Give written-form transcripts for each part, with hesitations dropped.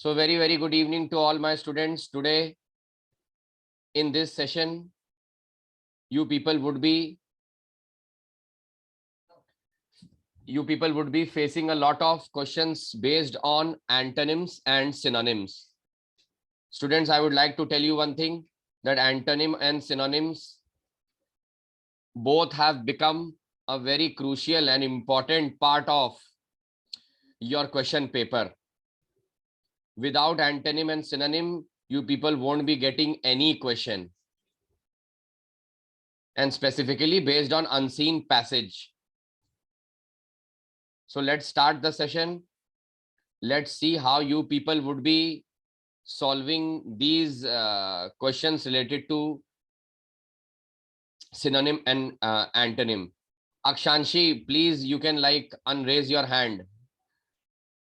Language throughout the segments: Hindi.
So very good evening to all my students. Today in this session, you people would be facing a lot of questions based on antonyms and synonyms. Students, I would like to tell you one thing, that antonym and synonyms both have become a very crucial and important part of your question paper. Without antonym and synonym, you people won't be getting any question, and specifically based on unseen passage. So let's start the session. Let's see how you people would be solving these questions related to synonym and antonym. Akshanshi, please, you can like unraise your hand.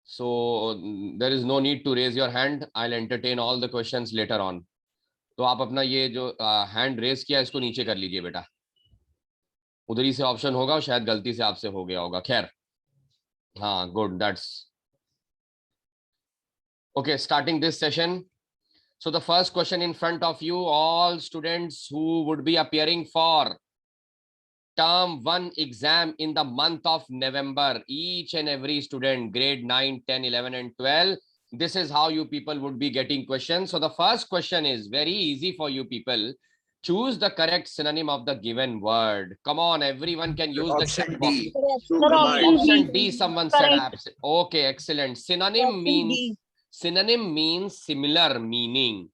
So there is no need to raise your hand. I'll entertain all the questions later on. तो आप अपना ये जो हैंड रेज किया इसको नीचे कर लीजिए बेटा, उधर ही से ऑप्शन होगा, शायद गलती से आपसे हो गया होगा। खैर, हाँ, good, that's okay. Starting this session. So the first question in front of you, all students who would be appearing for term 1 exam in the month of November, each and every student, grade 9, 10, 11 and 12, this is how you people would be getting questions. So the first question is very easy for you people. Choose the correct synonym of the given word. Come on, everyone can use the chat box. Option D, someone said. Okay, excellent. Synonym means similar meaning.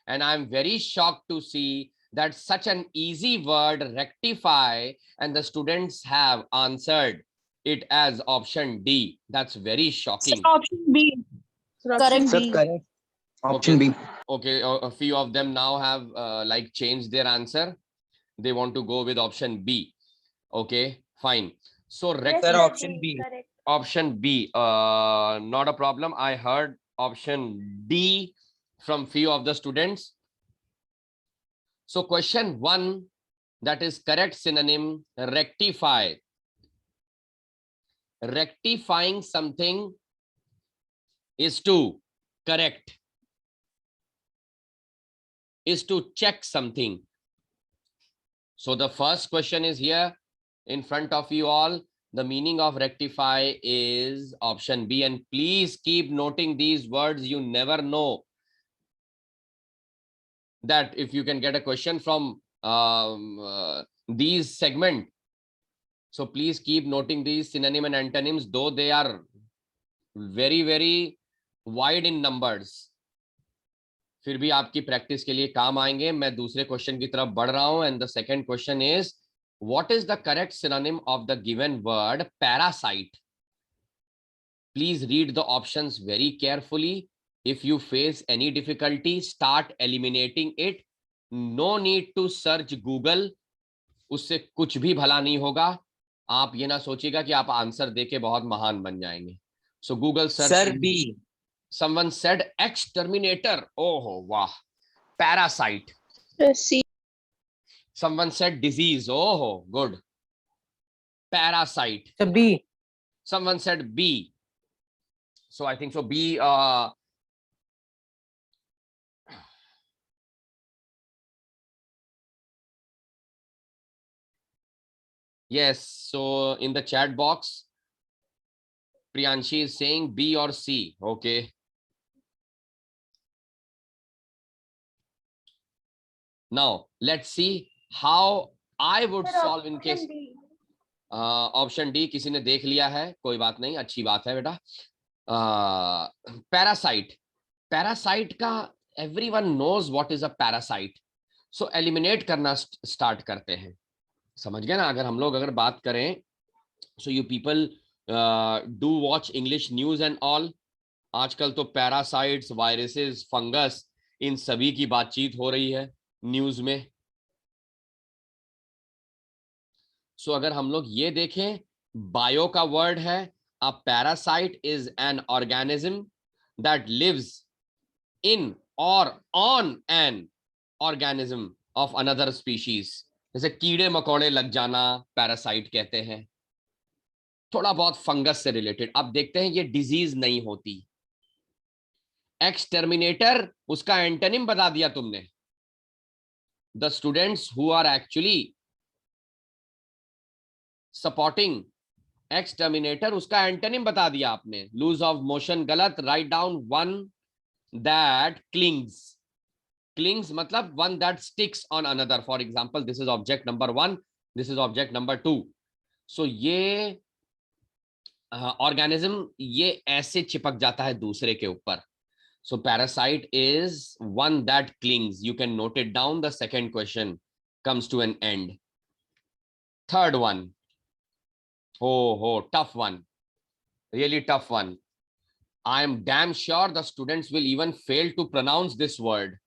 And I'm very shocked to see that such an easy word, rectify, and the students have answered it as option D. That's very shocking. Option B. Correct. Correct. Option Okay. B. Okay, a few of them now have like changed their answer. They want to go with option B. Okay, fine. So option B. Option B. Not a problem. I heard option D from few of the students. So question 1, that is correct synonym, rectify. Rectifying something is to correct, is to check something. So the first question is here in front of you all. The meaning of rectify is option B, and please keep noting these words. You never know that if you can get a question from these segment. So please keep noting these synonym and antonyms, though they are very wide in numbers, फिर भी आपकी प्रैक्टिस के लिए काम आएंगे। मैं दूसरे क्वेश्चन की तरफ बढ़ रहा हूं, and the second question is, what is the correct synonym of the given word parasite? Please read the options very carefully. If you face any difficulty, start eliminating it. No need to search Google, उससे कुछ भी भला नहीं होगा. आप ये ना सोचिएगा कि आप आंसर देके बहुत महान बन जाएंगे. सो Google search. Sir, B. Someone said exterminator. Oh, wow. Parasite. C. Someone said disease. Oh, good. Parasite. B. Someone said B. So I think so B. Yes. So in the chat box, Priyanshi is saying B or C. Okay. Now let's see how I would solve in case. Option D किसी ने देख लिया है, कोई बात नहीं, अच्छी बात है बेटा. पैरासाइट. पैरासाइट का everyone knows what is a parasite. So eliminate करना स्टार्ट करते हैं. समझ गए ना? अगर बात करें, so you people do watch English news and all. आजकल तो पैरासाइट्स, वायरसेस, फंगस, इन सभी की बातचीत हो रही है न्यूज में. सो अगर हम लोग ये देखें, बायो का वर्ड है, a parasite is an organism that lives in or on an organism of another species. जैसे कीड़े मकोड़े लग जाना पैरासाइट कहते हैं. थोड़ा बहुत फंगस से रिलेटेड. अब देखते हैं, ये डिजीज नहीं होती. एक्सटर्मिनेटर उसका एंटोनिम बता दिया तुमने. The students who are actually supporting exterminator उसका एंटोनिम बता दिया आपने. लूज ऑफ मोशन गलत. Right down one that clings. Clings मतलब one that sticks on another. For example this is object number 1, this is object number 2. So ये ऑर्गेनिज्म ये ऐसे चिपक जाता है दूसरे के ऊपर. So parasite is one that clings. You can note it down. The second question comes to an end. Third one. Oh, tough one. Really tough one. I am damn sure the students will even fail to pronounce this word.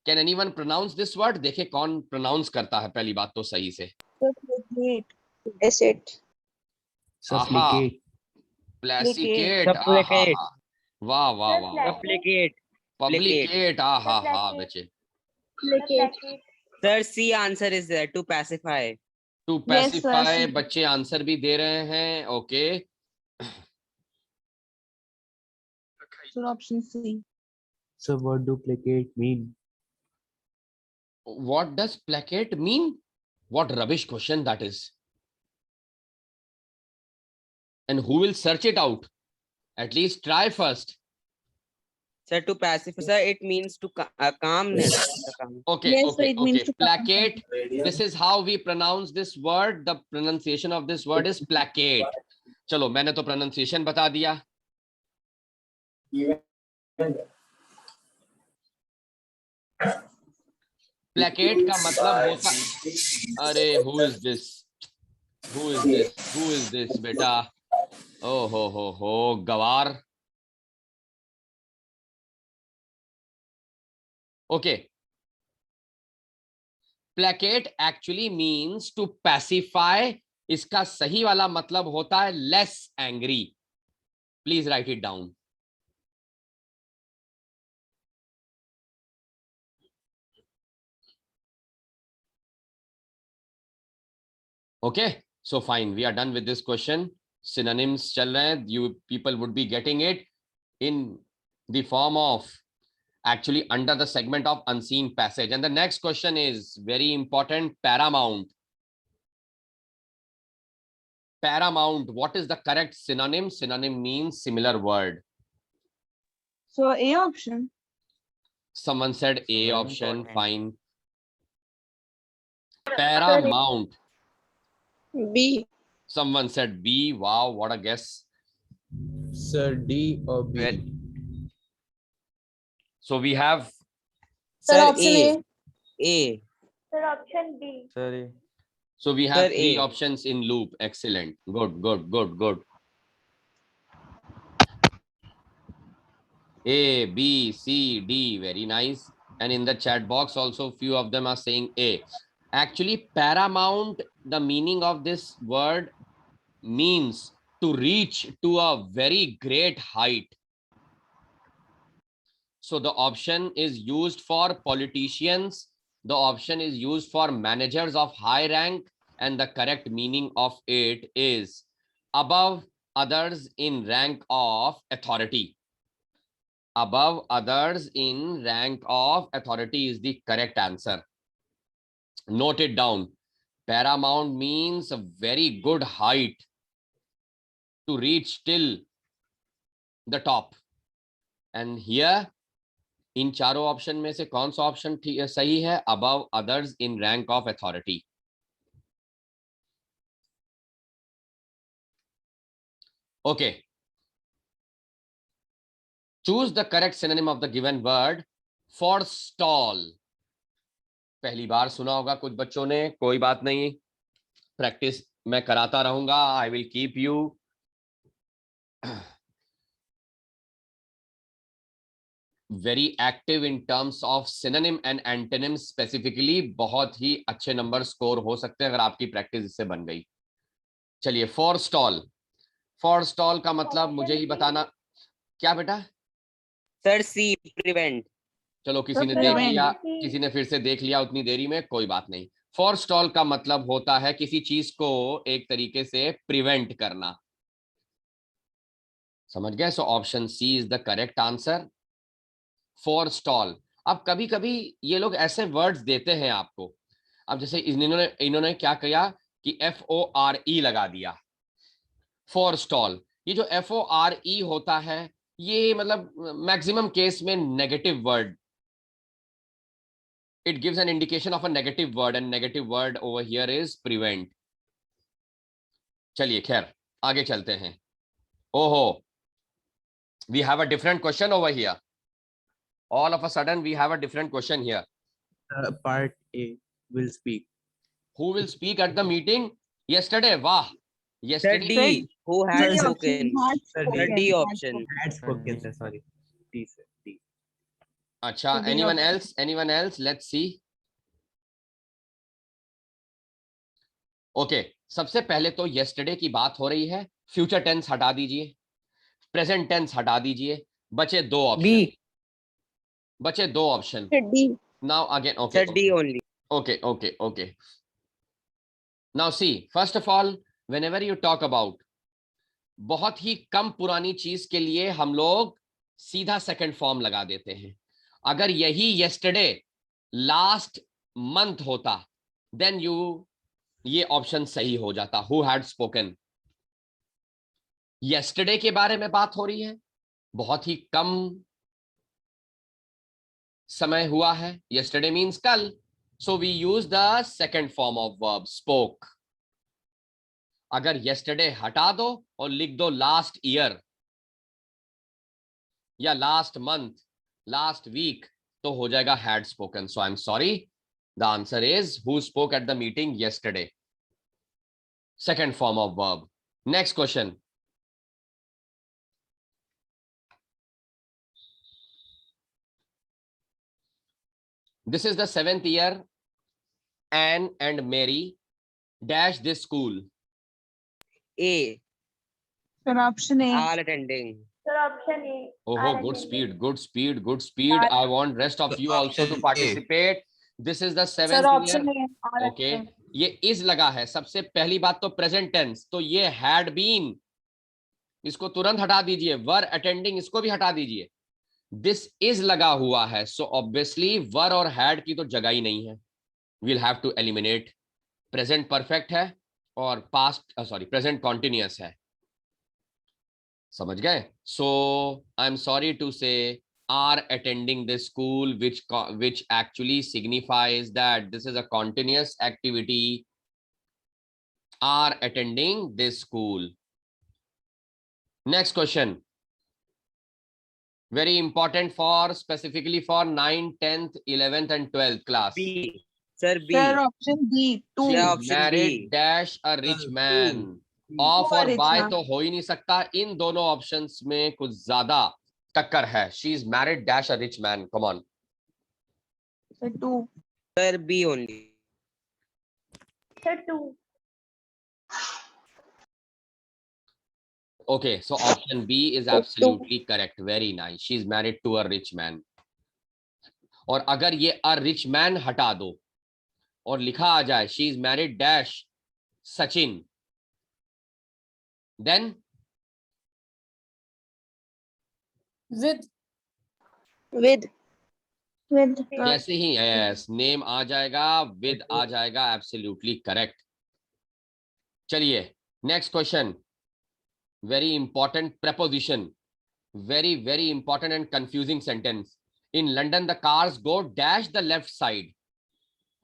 Can anyone pronounce this word? देखे कौन pronounce करता है पहली बात तो सही से. Supplicate. Supplicate. Placate. Supplicate. वाह वाह वाह. Supplicate. Publicate. बच्चे. Sir, C answer is there to pacify. To Yes, sir, pacify. C. बच्चे आंसर भी दे रहे हैं. Okay. Sir, option C. So what do placate mean? What does placate mean? What rubbish question that is. And who will search it out? At least try first. Sir, to pacify. Sir, it means to calmness. Okay, Yes, sir, okay, it means okay. to calm. Placate. This is how we pronounce this word. The pronunciation of this word is placate. चलो मैंने तो pronunciation बता दिया. Placate का मतलब होता. अरे who is this? Who is this? Who is this बेटा? Oh हो गवार. Okay. Placate actually means to pacify. इसका सही वाला मतलब होता है less angry. Please write it down. Okay, so fine. We are done with this question. Synonyms चल रहे हैं. You people would be getting it in the form of actually under the segment of unseen passage. And the next question is very important. Paramount. Paramount. What is the correct synonym? Synonym means similar word. So A option. Someone said A Very option. important. Fine. Paramount. B. Someone said B. Wow, what a guess. Sir, D or B? Well, So we have Sir, Sir, option A. A. A. Sir, option B. Sorry. so we have Sir, three A. options in loop. Excellent. Good. A, B, C, D. Very nice. And in the chat box also few of them are saying A. Actually, paramount, the meaning of this word means to reach to a very great height. So the option is used for politicians. The option is used for managers of high rank, and the correct meaning of it is above others in rank of authority. Above others in rank of authority is the correct answer. Note it down. Paramount means a very good height to reach till the top. And here इन चारों ऑप्शन में से कौन सा ऑप्शन सही है? Above others in rank of authority. Okay, choose the correct synonym of the given word. Forestall. पहली बार सुना होगा कुछ बच्चों ने, कोई बात नहीं, प्रैक्टिस मैं कराता रहूंगा. I will keep you very active in terms of synonym and antonym specifically. बहुत ही अच्छे नंबर स्कोर हो सकते हैं अगर आपकी प्रैक्टिस इससे बन गई. चलिए, फॉरस्टॉल. फॉरस्टॉल का मतलब मुझे ही बताना. क्या बेटा? Sir, C. Prevent. चलो किसी ने Sir, देख prevent. लिया, किसी ने फिर से देख लिया उतनी देरी में, कोई बात नहीं. फॉरस्टॉल का मतलब होता है किसी चीज को एक तरीके से प्रिवेंट करना. समझ गए? So option C is the correct answer. For stall. अब कभी कभी ये लोग ऐसे वर्ड्स देते हैं आपको, अब जैसे इन्होंने क्या किया कि FORE लगा दिया, फॉर स्टॉल। ये जो FORE होता है ये मतलब मैक्सिमम केस में negative word, it gives an indication of a negative word and negative word over here is prevent. चलिए खैर आगे चलते हैं। ओहो, we have a different question over here. All of a sudden we have a different question here. Part A will speak. Who will speak at the meeting yesterday? Wow. Sir, Yesterday. D. Who had D spoken? option, Sir, Sir, D had option. Had spoken, sir. Sorry. D, sir. D. अच्छा, So D anyone option. else? Anyone else? Let's see. Okay, सबसे पहले तो yesterday की बात हो रही है, फ्यूचर टेंस हटा दीजिए, प्रेजेंट टेंस हटा दीजिए, बचे दो ऑप्शन, बचे दो option. Sir, D. Now again Sir, okay D only. okay. Now see, first of all, whenever you talk about बहुत ही कम पुरानी चीज के लिए हम लोग सीधा सेकंड फॉर्म लगा देते हैं। अगर यही yesterday लास्ट मंथ होता देन ये ऑप्शन सही हो जाता, हु हैड स्पोकन। yesterday के बारे में बात हो रही है, बहुत ही कम समय हुआ है, yesterday मीन्स कल, so we use the second form of verb spoke. अगर yesterday हटा दो और लिख दो लास्ट ईयर या लास्ट मंथ, लास्ट वीक, तो हो जाएगा had spoken. So I'm sorry, the answer is who spoke at the meeting yesterday. Second form of verb. Next question. This is the 7th year. Anne and Mary dash this school. A. Sir, option A. All attending. Sir, option A. Oh, All good attending. speed, good speed. I want rest of you also to Option A. participate. This is the Sir, 7th option year. A. All Okay. attending. ये is लगा है, सबसे पहली बात तो प्रेजेंट टेंस, तो ये had been, इसको तुरंत हटा दीजिए, were attending इसको भी हटा दीजिए, this is लगा हुआ है, so obviously were और had की तो जगह ही नहीं है, we'll have to eliminate. Present perfect है और पास्ट सॉरी प्रेजेंट कॉन्टिन्यूअस है, समझ गए? सो आई एम सॉरी टू से are attending this school, which actually signifies that this is a continuous activity. Are attending this school. Next question, very important for specifically for 9th, 10th, 11th and 12th class. B. Sir, B. Sir, option B. Two. Yeah, She's option married B. dash a rich man. Of Who a और rich बाय man? तो हो ही नहीं सकता, इन दोनों ऑप्शंस में कुछ ज्यादा टक्कर है। She is married dash a rich man, come on. Sir, two. Sir, B only. Sir, 2. Okay, so option B is absolutely correct. Very nice. She is married to a rich man. और अगर ये a rich man हटा दो और लिखा आ जाए she is married dash Sachin, then With. With. With. जैसे ही yes नेम आ जाएगा, with आ जाएगा, absolutely correct. चलिए next question, very important preposition, very important and confusing sentence. In London the cars go dash the left side.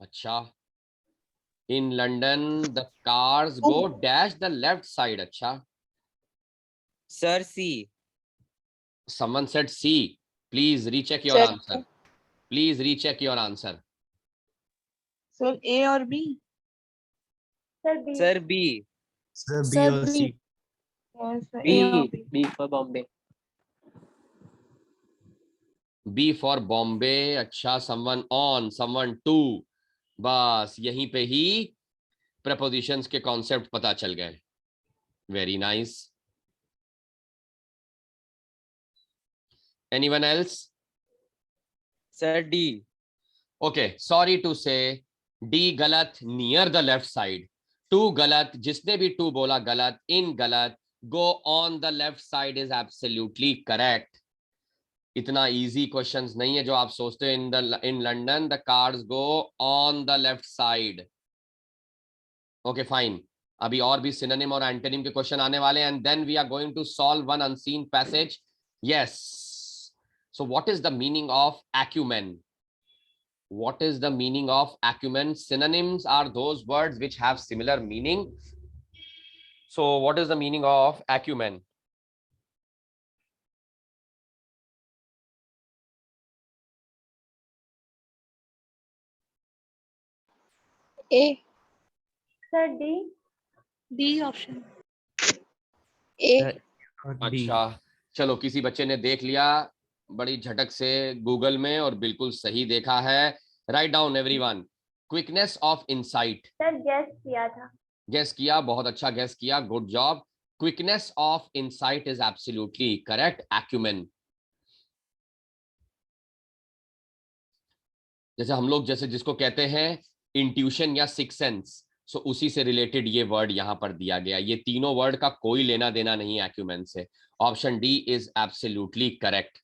अच्छा, in London the cars go dash the left side. अच्छा, Sir, C. someone said C. Please recheck your Sir. answer. Please recheck your answer. Sir, A or B? Sir, B. Sir, B. Sir, B Sir, or B. C. Yes, sir, B. A or B? B for Bombay. B for Bombay. अच्छा, someone on, someone to. बस यहीं पे ही prepositions के concept पता चल गए. Very nice. Anyone else? Sir, D. Okay, sorry to say D गलत, near the left side. To गलत, जिसने भी to बोला गलत, in गलत, go on the left side is absolutely correct. इतना इजी क्वेश्चंस नहीं है जो आप सोचते हो। In London the cars go on the left side. Okay fine, अभी और भी सिनोनिम और एंटोनिम के क्वेश्चन आने वाले हैं, and then we are going to solve one unseen passage. Yes, so what is the meaning of acumen? What is the meaning of acumen? Synonyms are those words which have similar meaning. So what is the meaning of acumen? A. Sir, D. D option. A. or D. अच्छा, चलो किसी बच्चे ने देख लिया बड़ी झटक से गूगल में और बिल्कुल सही देखा है। Write down everyone. Quickness of insight. Sir gas किया था। गेस किया, बहुत अच्छा गेस किया, good job. Quickness of insight is absolutely correct, acumen। जैसे हम लोग जैसे जिसको कहते हैं इंट्यूशन या सिक्स सेंस, सो उसी से रिलेटेड ये वर्ड यहां पर दिया गया। ये तीनों वर्ड का कोई लेना देना नहीं है एक्यूमेन से। Option D is absolutely correct.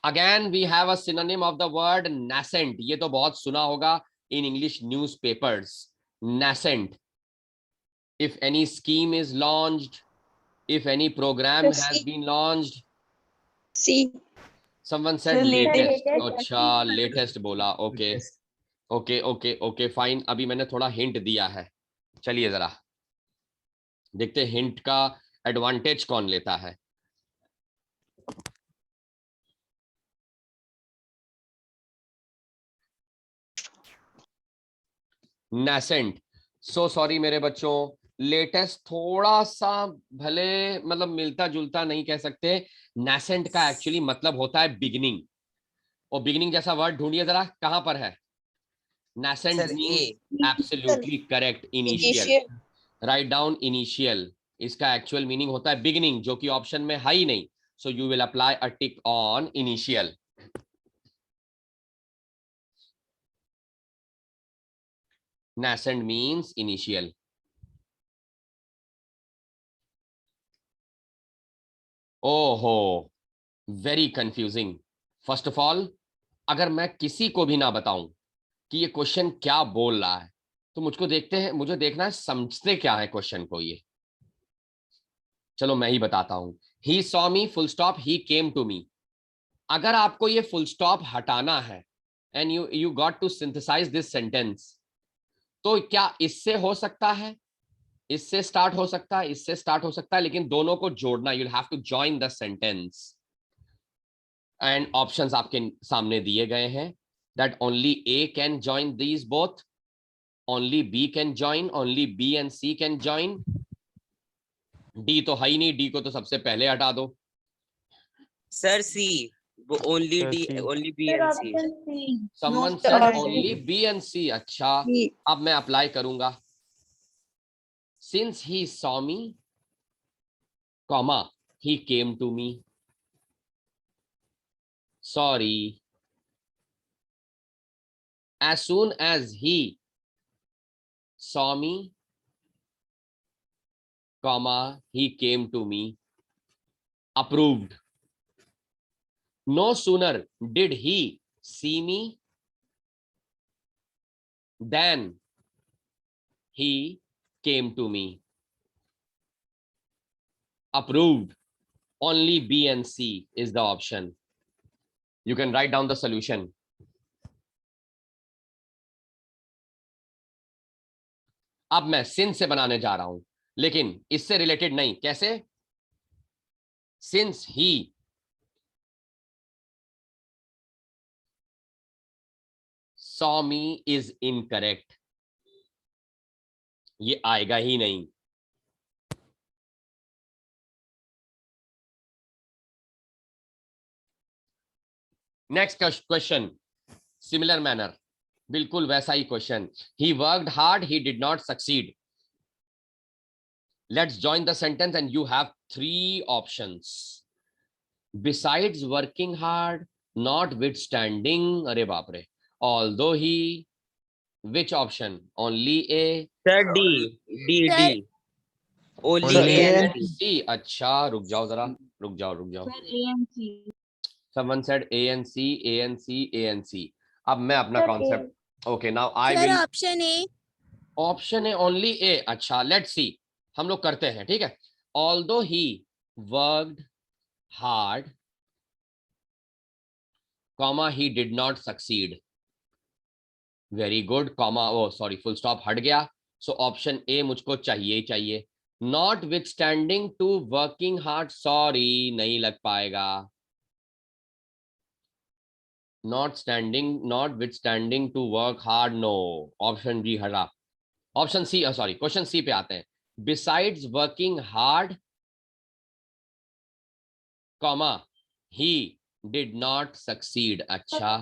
Again we have a synonym of the word nascent। ये तो बहुत सुना होगा in English newspapers. nascent, if any scheme is launched, if any program Yes. has been launched। C. someone said Sir, latest। latest। अच्छा, लेटेस्ट बोला, okay Yes. Okay okay okay fine. अभी मैंने थोड़ा हिंट दिया है, चलिए जरा देखते हैं हिंट का एडवांटेज कौन लेता है। nascent, सो सॉरी मेरे बच्चों, लेटेस्ट थोड़ा सा भले मतलब मिलता जुलता नहीं कह सकते। nascent का एक्चुअली मतलब होता है बिगिनिंग, और बिगिनिंग जैसा वर्ड ढूंढिए जरा, कहां पर है। nascent Sir, means absolutely correct, initial. Initial. Write down initial, इसका एक्चुअल मीनिंग होता है बिगिनिंग, जो कि ऑप्शन में है ही नहीं। So you will apply a tick on initial. nascent means initial। ओहो, very confusing. First of all, अगर मैं किसी को भी ना बताऊं कि ये क्वेश्चन क्या बोल रहा है, तो मुझे देखना है समझते क्या है क्वेश्चन को ये। चलो मैं ही बताता हूं। He saw me full stop he came to me. अगर आपको ये फुल स्टॉप हटाना है and you got to synthesise this sentence, तो क्या इससे हो सकता है, इससे स्टार्ट हो सकता है, इससे स्टार्ट हो सकता है, लेकिन दोनों को जोड़ना, you have to join the sentence. And options आपके सामने दिए गए हैं, that only A can join these both, only B can join, only B and C can join. D तो है ही नहीं, डी को तो सबसे पहले हटा दो। sir, C. Only Sir, D, C. only B सर and C. Option C. Someone No, said sir. Only B and C. अच्छा, C. अब मैं अप्लाई करूंगा। Since he saw me, comma, he came to me। Sorry, as soon as he saw me, comma, he came to me। Approved। No sooner did he see me than he came to me। Approved, only B and C is the option। You can write down the solution। अब मैं सिंस से बनाने जा रहा हूं, लेकिन इससे रिलेटेड नहीं। कैसे? Since he saw me is incorrect, ये आएगा ही नहीं। नेक्स्ट क्वेश्चन, सिमिलर मैनर, बिल्कुल वैसा ही question. He worked hard, he did not succeed. Let's join the sentence and you have 3 options. Besides working hard, notwithstanding, अरे बाप रे, although he, which option? Only A? Sir, D. D. Sir. D. Only Sir, A and A C. C। अच्छा रुक जाओ जरा, रुक जाओ रुक जाओ. Sir, A and C. Someone said A and C, A and C, A and C. अब मैं अपना Sir, concept. Okay, now I Sir, will. option A. Option है ओनली ए. अच्छा, लेट्स सी. हम लोग करते हैं, ठीक है. Although he worked hard, comma he did not succeed. Very good. Comma, oh sorry, full stop हट गया. सो ऑप्शन ए मुझको चाहिए ही चाहिए. Notwithstanding to working hard, sorry नहीं लग पाएगा. Notwithstanding to work hard, no. Option B हटा. Option C, sorry, question C पे आते हैं. Besides working hard, comma he did not succeed. अच्छा,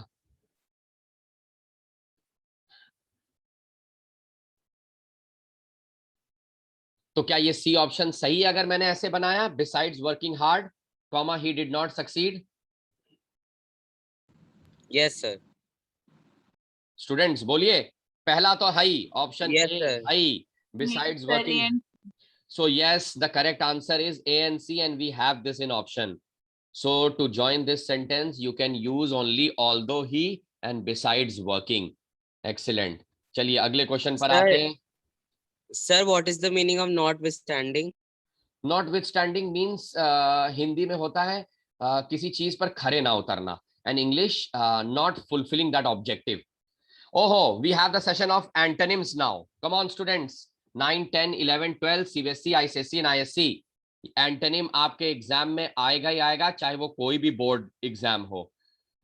तो क्या ये सी ऑप्शन सही है अगर मैंने ऐसे बनाया, besides working hard, comma he did not succeed? Yes, sir. Students बोलिए. पहला तो high, option Yes, A sir. High, besides Sir, A working. and So yes, the correct answer is A and C, and we have this in option. So to join this sentence, you can use only although he and besides working. Excellent. चलिए अगले क्वेश्चन पर Sir. आते हैं. Sir, what is the meaning of notwithstanding? Notwithstanding means Hindi में होता है किसी चीज पर खरे ना उतरना. And English, not fulfilling that objective. Oh, we have the session of antonyms now. Come on, students. 9, 10, 11, 12, CBSE, ICSE and ISC. Antonym आपके एग्जाम में आएगा ही आएगा, चाहे वो कोई भी बोर्ड एग्जाम हो.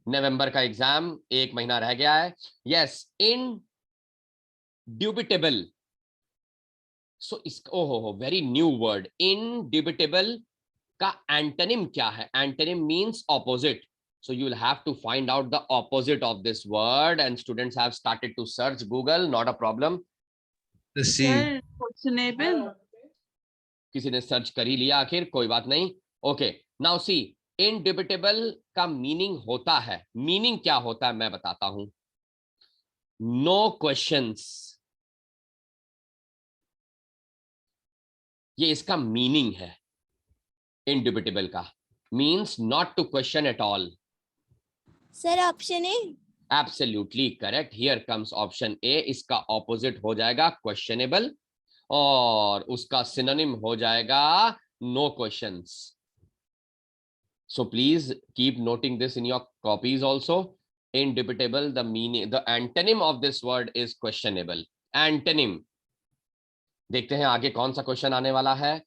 नवंबर का एग्जाम 1 महीना रह गया है. यस, इनड्यूबिटेबल. सो इसका ओहो वेरी न्यू वर्ड, इनड्यूबिटेबल का एंटोनिम क्या है? Antonym means opposite. So you will have to find out the opposite of this word, and students have started to search Google. Not a problem. The C. Sir, questionable. किसी ने सर्च कर ही लिया आखिर, कोई बात नहीं. ओके, नाउ सी, इनडिबिटेबल का मीनिंग होता है. मीनिंग क्या होता है मैं बताता हूं. नो क्वेश्चंस, ये इसका मीनिंग है. इनडिबिटेबल का means not to question at all. Sir, option A. Absolutely correct. Here comes option A. इसका ऑपोजिट हो जाएगा क्वेश्चनेबल, और उसका सिनोनिम हो जाएगा no questions. So please keep noting this in your copies also. Indubitable, the meaning, the antonym of this word is questionable. Antonym. देखते हैं आगे कौन सा क्वेश्चन आने वाला है.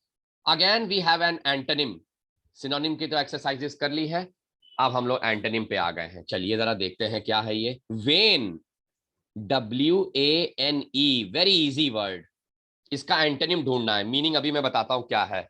Again we have an antonym. Synonym की तो एक्सरसाइजेस कर ली है, अब हम लोग एंटोनिम पे आ गए हैं. चलिए जरा देखते हैं क्या है ये. When, WANE, very easy word. इसका एंटोनिम ढूंढना है. मीनिंग अभी मैं बताता हूं क्या है.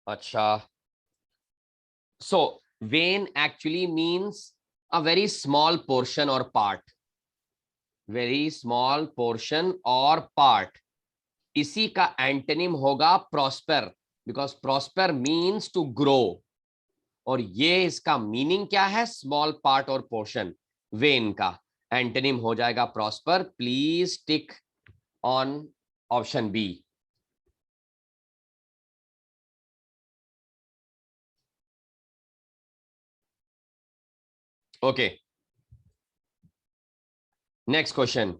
अच्छा, so vein actually means a very small portion or part. Very small portion or part. इसी का एंटोनिम होगा prosper, because prosper means to grow. और ये इसका मीनिंग क्या है? स्मॉल पार्ट और पोर्शन. वेन का एंटोनिम हो जाएगा prosper. Please tick on option B. Okay, next question.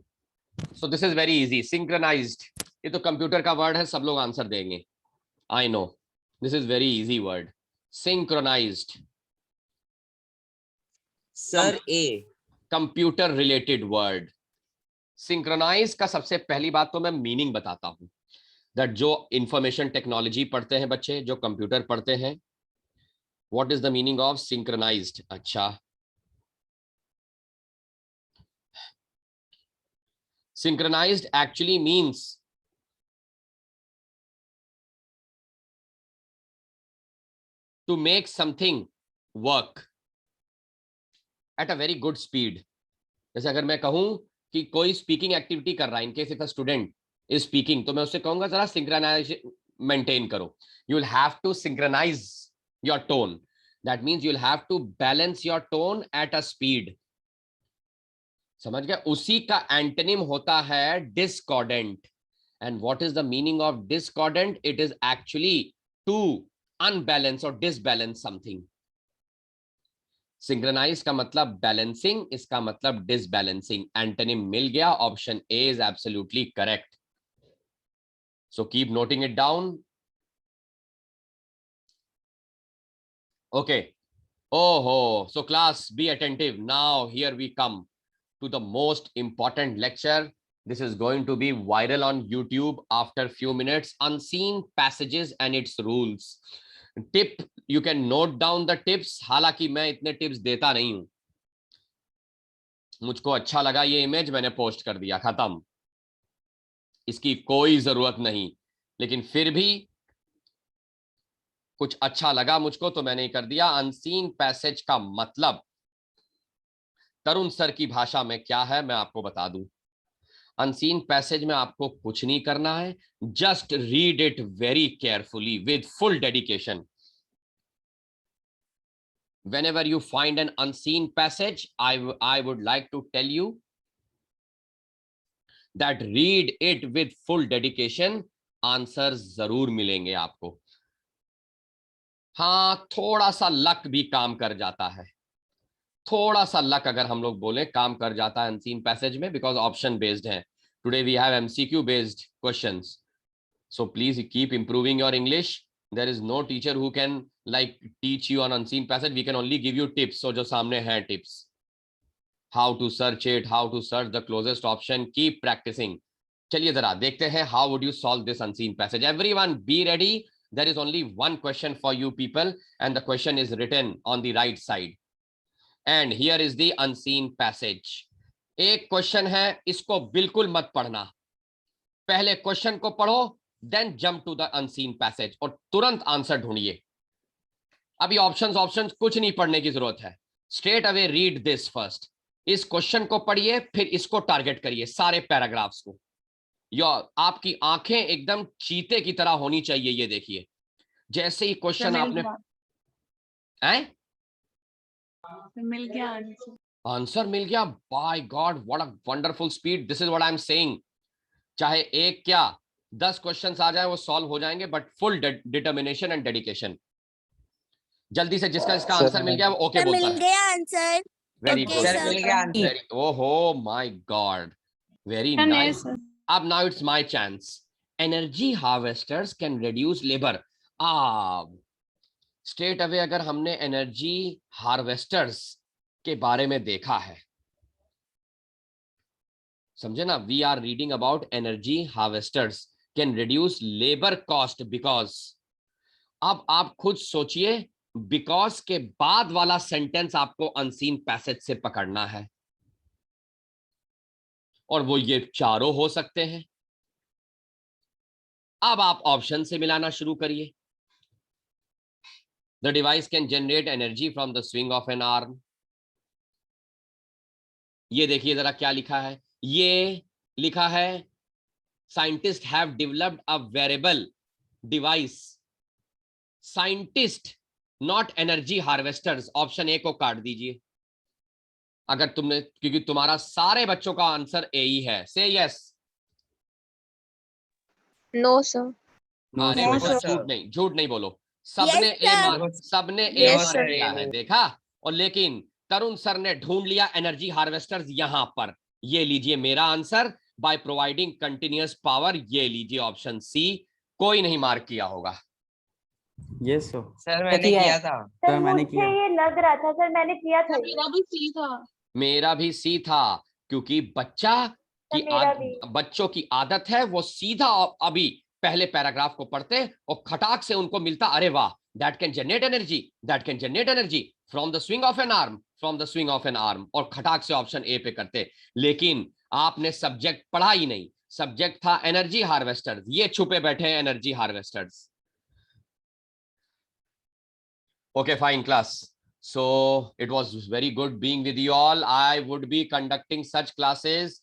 So this is very easy. Synchronised, ये तो कंप्यूटर का वर्ड है, सब लोग आंसर देंगे. I know, this is very easy word. Synchronised, Sir, A. Computer related word. Synchronise का सबसे पहली बात तो मैं मीनिंग बताता हूं. दैट जो इंफॉर्मेशन टेक्नोलॉजी पढ़ते हैं बच्चे, जो कंप्यूटर पढ़ते हैं, what is the meaning of synchronised? अच्छा, synchronized actually means to make something work at a very good speed. जैसे अगर मैं कहूं कि कोई स्पीकिंग एक्टिविटी कर रहा है, in case if a student is speaking, तो मैं उससे कहूंगा जरा maintain करो. You'll have to synchronize your tone. That means you'll have to balance your tone at a speed. समझ गए? उसी का एंटोनिम होता है discordant. And what is the meaning of discordant? It is actually to unbalance or disbalance something. Synchronize का मतलब balancing, इसका मतलब disbalancing. Antonym मिल गया. Option A is absolutely correct. So keep noting it down. Okay. Oh, so class, be attentive. Now here we come to the most important lecture. This is going to be viral on YouTube after few minutes. Unseen passages and its rules. Tip, you can note down the tips. हालांकि मैं इतने टिप्स देता नहीं हूं. मुझको अच्छा लगा ये इमेज, मैंने पोस्ट कर दिया, खत्म. इसकी कोई जरूरत नहीं. लेकिन फिर भी कुछ अच्छा लगा मुझको तो मैंने कर दिया. अनसीन पैसेज का मतलब तरुण सर की भाषा में क्या है मैं आपको बता दूं. अनसीन पैसेज में आपको कुछ नहीं करना है. Just read it very carefully with full dedication. Whenever you find an unseen passage, I would like to tell you that read it with full dedication. Answers जरूर मिलेंगे आपको. हाँ, थोड़ा सा लक भी काम कर जाता है. थोड़ा सा लक अगर हम लोग बोले काम कर जाता है अनसीन पैसेज में, बिकॉज ऑप्शन बेस्ड है. Today we have MCQ based questions. So please keep improving your English. There is no teacher who can like teach you on unseen passage. We can only give you tips. So जो सामने हैं tips, how to search it, how to search the closest option. Keep practising. चलिए जरा देखते हैं how would you solve this unseen passage. Everyone be ready. There is only one question for you people, and the question is written on the right side. And here is the unseen passage. एक क्वेश्चन है, इसको बिल्कुल मत पढ़ना. पहले क्वेश्चन को पढ़ो, then jump to the unseen passage और तुरंत आंसर ढूंढिए. अभी ऑप्शंस कुछ नहीं पढ़ने की जरूरत है. Straight away read this first. इस क्वेश्चन को पढ़िए, फिर इसको टारगेट करिए, सारे पैराग्राफ्स को. आपकी आंखें एकदम चीते की तरह होनी चाहिए. ये देखिए, जैसे ही क्वेश्चन आपने मिल गया आंसर मिल गया. By God, what a wonderful speed. This is what I am saying. चाहे एक क्या 10 क्वेश्चंस आ जाए वो सॉल्व हो जाएंगे, but full determination and dedication. जल्दी से जिसका इसका आंसर मिल गया वो ओके बोलता है. मिल गया answer. Very Okay, good. sir. मिल गया आंसर. ओहो माय गॉड, वेरी नाइस. अब now it's my chance. Energy harvesters can reduce labour. Straight away अगर हमने एनर्जी हार्वेस्टर्स के बारे में देखा है, समझे ना. We are reading about energy harvesters can reduce labour cost because. अब आप खुद सोचिए, बिकॉज के बाद वाला सेंटेंस आपको अनसीन पैसेज से पकड़ना है, और वो ये चारों हो सकते हैं. अब आप ऑप्शन से मिलाना शुरू करिए. The device can generate energy from the swing of an arm. ये देखिए जरा क्या लिखा है. ये लिखा है scientist have developed a wearable device. Scientist, not energy harvesters. Option A को काट दीजिए अगर तुमने, क्योंकि तुम्हारा सारे बच्चों का आंसर ए ही है. Say yes. No sir. अरे No, बेटा, sir. झूठ नहीं बोलो. सबने Yes, ए sir. मार्क, सबने ए Yes, मार्क sir. किया है, देखा. और लेकिन तरुण सर ने ढूंढ लिया एनर्जी हार्वेस्टर्स यहां पर. ये लीजिए मेरा answer, by providing continuous power. ये लीजिए ऑप्शन सी. कोई नहीं मार्क किया होगा. Yes sir. सर मैंने किया था. सर मैंने मुझे किया. ये लग रहा था सर, मैंने किया था ये। मेरा भी सी था, क्योंकि मेरा भी। बच्चों की आदत है वो सीधा अभी पहले पैराग्राफ को पढ़ते और खटाक से उनको मिलता, अरे वाह, that can generate energy, that can generate energy from the swing of an arm, from the swing of an arm, और खटाक से ऑप्शन ए पे करते. लेकिन आपने सब्जेक्ट पढ़ा ही नहीं. सब्जेक्ट था एनर्जी हार्वेस्टर्स. ये छुपे बैठे हैं energy harvesters. Okay, fine class. So it was very good being with you all. I would be conducting such classes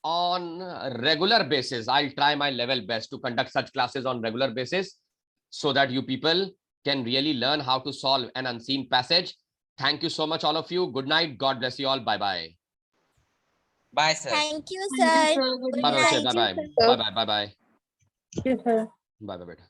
on a regular basis. I'll try my level best to conduct such classes on regular basis so that you people can really learn how to solve an unseen passage. Thank you so much, all of you. Good night. God bless you all. Bye-bye. Bye, sir. Thank you, sir. Good Bye-bye. night. Bye-bye. Bye-bye. Bye-bye. Yes, sir. Bye-bye, beta.